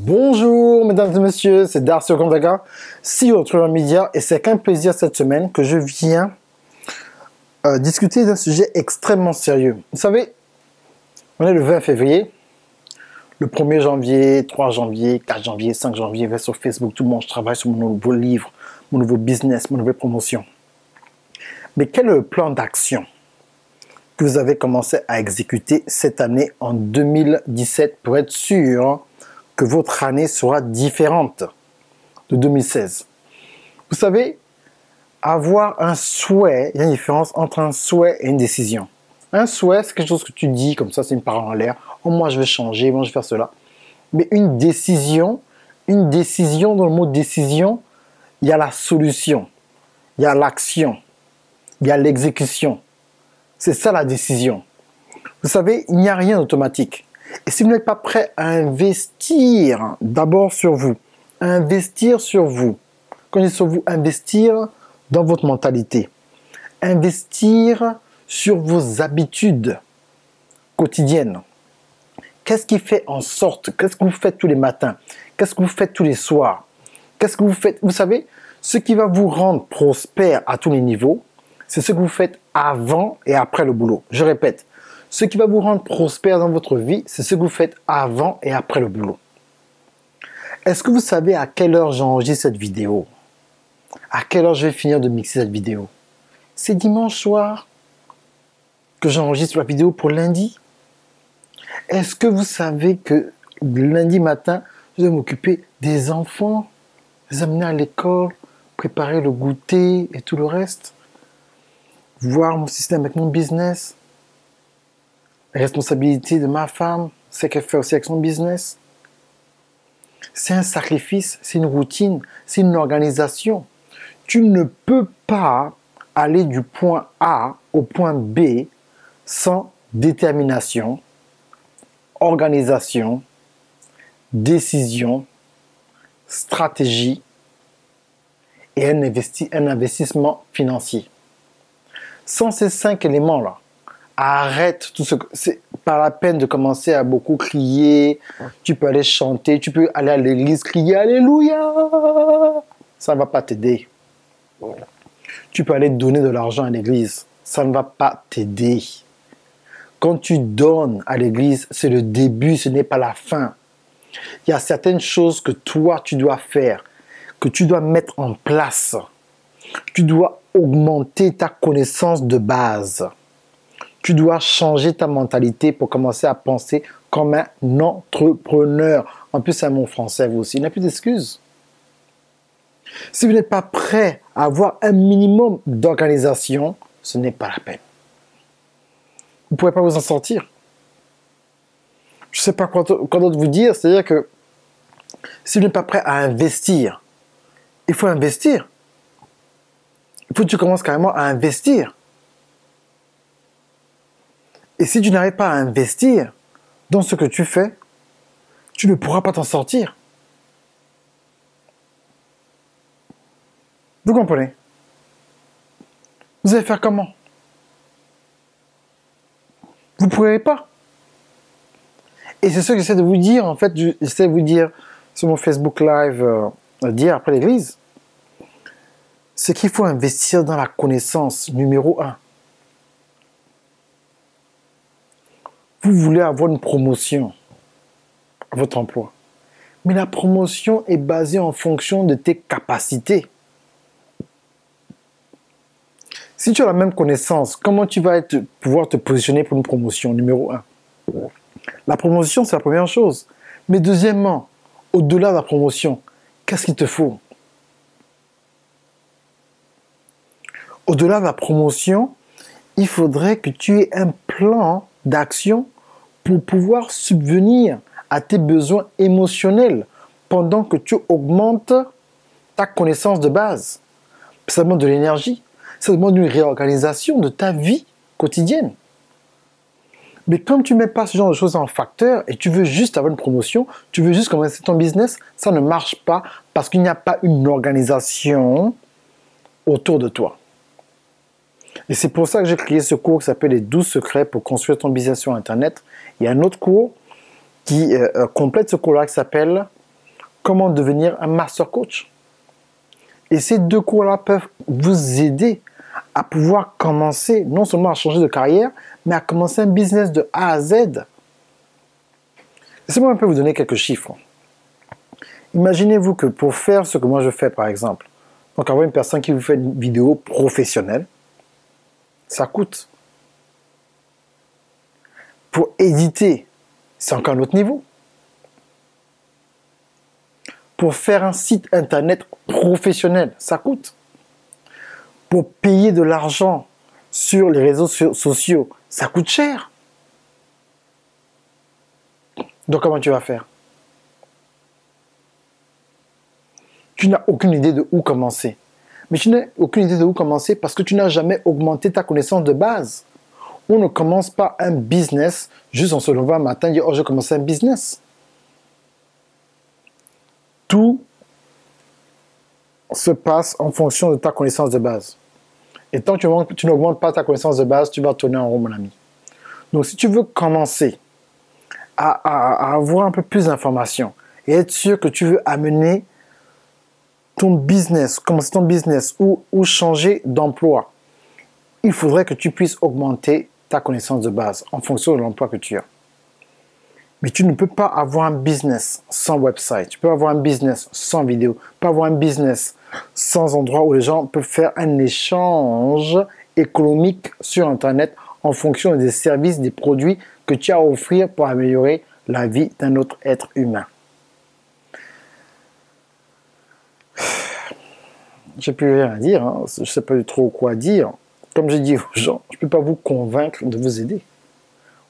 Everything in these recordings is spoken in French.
Bonjour mesdames et messieurs, c'est Darcio Kondaga, CEO de True Media, et c'est qu'un plaisir cette semaine que je viens discuter d'un sujet extrêmement sérieux. Vous savez, on est le 20 février, le 1er janvier, 3 janvier, 4 janvier, 5 janvier, je vais sur Facebook, tout le monde, je travaille sur mon nouveau livre, mon nouveau business, mon nouvelle promotion. Mais quel est le plan d'action que vous avez commencé à exécuter cette année en 2017 pour être sûr que votre année sera différente de 2016. Vous savez, avoir un souhait, il y a une différence entre un souhait et une décision. Un souhait, c'est quelque chose que tu dis, comme ça, c'est une parole en l'air. Oh, moi, je vais changer, moi, je vais faire cela. Mais une décision, dans le mot décision, il y a la solution, il y a l'action, il y a l'exécution. C'est ça la décision. Vous savez, il n'y a rien d'automatique. Et si vous n'êtes pas prêt à investir d'abord sur vous, investir sur vous, quand je dis sur vous, investir dans votre mentalité, investir sur vos habitudes quotidiennes. Qu'est-ce qui fait en sorte, qu'est-ce que vous faites tous les matins, qu'est-ce que vous faites tous les soirs, qu'est-ce que vous faites, vous savez, ce qui va vous rendre prospère à tous les niveaux, c'est ce que vous faites avant et après le boulot. Je répète, ce qui va vous rendre prospère dans votre vie, c'est ce que vous faites avant et après le boulot. Est-ce que vous savez à quelle heure j'enregistre cette vidéo? À quelle heure je vais finir de mixer cette vidéo? C'est dimanche soir que j'enregistre la vidéo pour lundi. Est-ce que vous savez que lundi matin, je dois m'occuper des enfants, les amener à l'école, préparer le goûter et tout le reste, voir mon système avec mon business, la responsabilité de ma femme, c'est qu'elle fait aussi avec son business. C'est un sacrifice, c'est une routine, c'est une organisation. Tu ne peux pas aller du point A au point B sans détermination, organisation, décision, stratégie et un investissement financier. Sans ces 5 éléments-là, arrête tout ce que... C'est pas la peine de commencer à beaucoup crier. Tu peux aller chanter, tu peux aller à l'église, crier Alléluia. Ça ne va pas t'aider. Tu peux aller donner de l'argent à l'église. Ça ne va pas t'aider. Quand tu donnes à l'église, c'est le début, ce n'est pas la fin. Il y a certaines choses que toi, tu dois faire, que tu dois mettre en place. Tu dois augmenter ta connaissance de base. Tu dois changer ta mentalité pour commencer à penser comme un entrepreneur. En plus, c'est un mot français, vous aussi. Il n'y a plus d'excuses. Si vous n'êtes pas prêt à avoir un minimum d'organisation, ce n'est pas la peine. Vous ne pouvez pas vous en sortir. Je ne sais pas quoi d'autre vous dire. C'est-à-dire que si vous n'êtes pas prêt à investir, il faut investir. Il faut que tu commences carrément à investir. Et si tu n'arrives pas à investir dans ce que tu fais, tu ne pourras pas t'en sortir. Vous comprenez? Vous allez faire comment? Vous ne pourrez pas. Et c'est ce que j'essaie de vous dire. En fait, j'essaie de vous dire sur mon Facebook Live d'hier après l'église. C'est qu'il faut investir dans la connaissance numéro 1. Vous voulez avoir une promotion à votre emploi. Mais la promotion est basée en fonction de tes capacités. Si tu as la même connaissance, comment tu vas pouvoir te positionner pour une promotion numéro 1? La promotion, c'est la première chose. Mais deuxièmement, au-delà de la promotion, qu'est-ce qu'il te faut? Au-delà de la promotion, il faudrait que tu aies un plan d'action pour pouvoir subvenir à tes besoins émotionnels pendant que tu augmentes ta connaissance de base. Ça demande de l'énergie, ça demande une réorganisation de ta vie quotidienne. Mais comme tu ne mets pas ce genre de choses en facteur et tu veux juste avoir une promotion, tu veux juste commencer ton business, ça ne marche pas parce qu'il n'y a pas une organisation autour de toi. Et c'est pour ça que j'ai créé ce cours qui s'appelle les 12 secrets pour construire ton business sur Internet. Il y a un autre cours qui complète ce cours-là qui s'appelle comment devenir un master coach. Et ces 2 cours-là peuvent vous aider à pouvoir commencer, non seulement à changer de carrière, mais à commencer un business de A à Z. Laissez-moi un peu vous donner quelques chiffres. Imaginez-vous que pour faire ce que moi je fais, par exemple, donc avoir une personne qui vous fait une vidéo professionnelle, ça coûte. Pour éditer, c'est encore un autre niveau. Pour faire un site internet professionnel, ça coûte. Pour payer de l'argent sur les réseaux sociaux, ça coûte cher. Donc comment tu vas faire? Tu n'as aucune idée de où commencer. Mais tu n'as aucune idée de où commencer parce que tu n'as jamais augmenté ta connaissance de base. On ne commence pas un business juste en se levant un matin et dire « Oh, je commence un business ». Tout se passe en fonction de ta connaissance de base. Et tant que tu n'augmentes pas ta connaissance de base, tu vas tourner en rond, mon ami. Donc, si tu veux commencer à avoir un peu plus d'informations et être sûr que tu veux amener ton business, commencer ton business ou changer d'emploi, il faudrait que tu puisses augmenter ta connaissance de base en fonction de l'emploi que tu as. Mais tu ne peux pas avoir un business sans website. Tu peux avoir un business sans vidéo. Tu peux avoir un business sans endroit où les gens peuvent faire un échange économique sur Internet en fonction des services, des produits que tu as à offrir pour améliorer la vie d'un autre être humain. J'ai plus rien à dire. Hein. Je ne sais pas trop quoi dire. Comme j'ai dit aux gens, je ne peux pas vous convaincre de vous aider.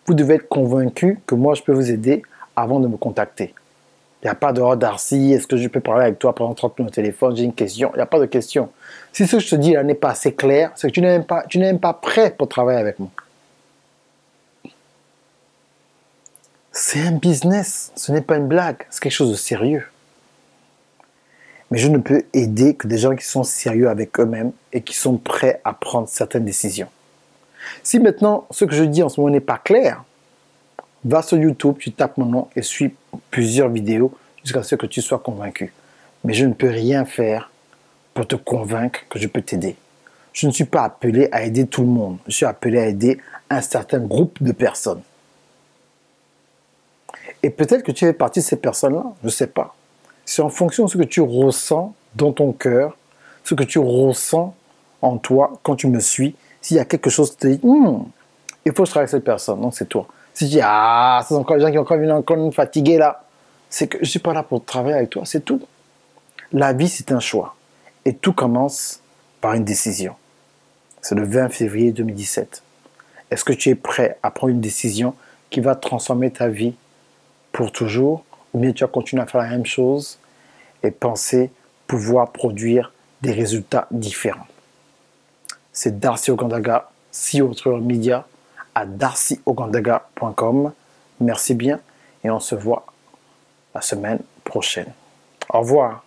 Vous devez être convaincu que moi, je peux vous aider avant de me contacter. Il n'y a pas de « Oh, Darcy, est-ce que je peux parler avec toi pendant 30 minutes au téléphone? J'ai une question. » Il n'y a pas de question. Si ce que je te dis là n'est pas assez clair, c'est que tu n'es même pas prêt pour travailler avec moi. C'est un business. Ce n'est pas une blague. C'est quelque chose de sérieux. Mais je ne peux aider que des gens qui sont sérieux avec eux-mêmes et qui sont prêts à prendre certaines décisions. Si maintenant, ce que je dis en ce moment n'est pas clair, va sur YouTube, tu tapes mon nom et suis plusieurs vidéos jusqu'à ce que tu sois convaincu. Mais je ne peux rien faire pour te convaincre que je peux t'aider. Je ne suis pas appelé à aider tout le monde. Je suis appelé à aider un certain groupe de personnes. Et peut-être que tu fais partie de ces personnes-là, je ne sais pas. C'est en fonction de ce que tu ressens dans ton cœur, ce que tu ressens en toi quand tu me suis. S'il y a quelque chose qui te dit, il faut que je travaille avec cette personne, donc c'est toi. Si tu dis, ah, ce sont encore les gens qui ont encore une fatiguée là, c'est que je ne suis pas là pour travailler avec toi, c'est tout. La vie, c'est un choix. Et tout commence par une décision. C'est le 20 février 2017. Est-ce que tu es prêt à prendre une décision qui va transformer ta vie pour toujours? Ou bien tu vas continuer à faire la même chose et penser pouvoir produire des résultats différents? C'est Darcy Ogandaga, CEO de Media, à darcyogandaga.com. Merci bien et on se voit la semaine prochaine. Au revoir.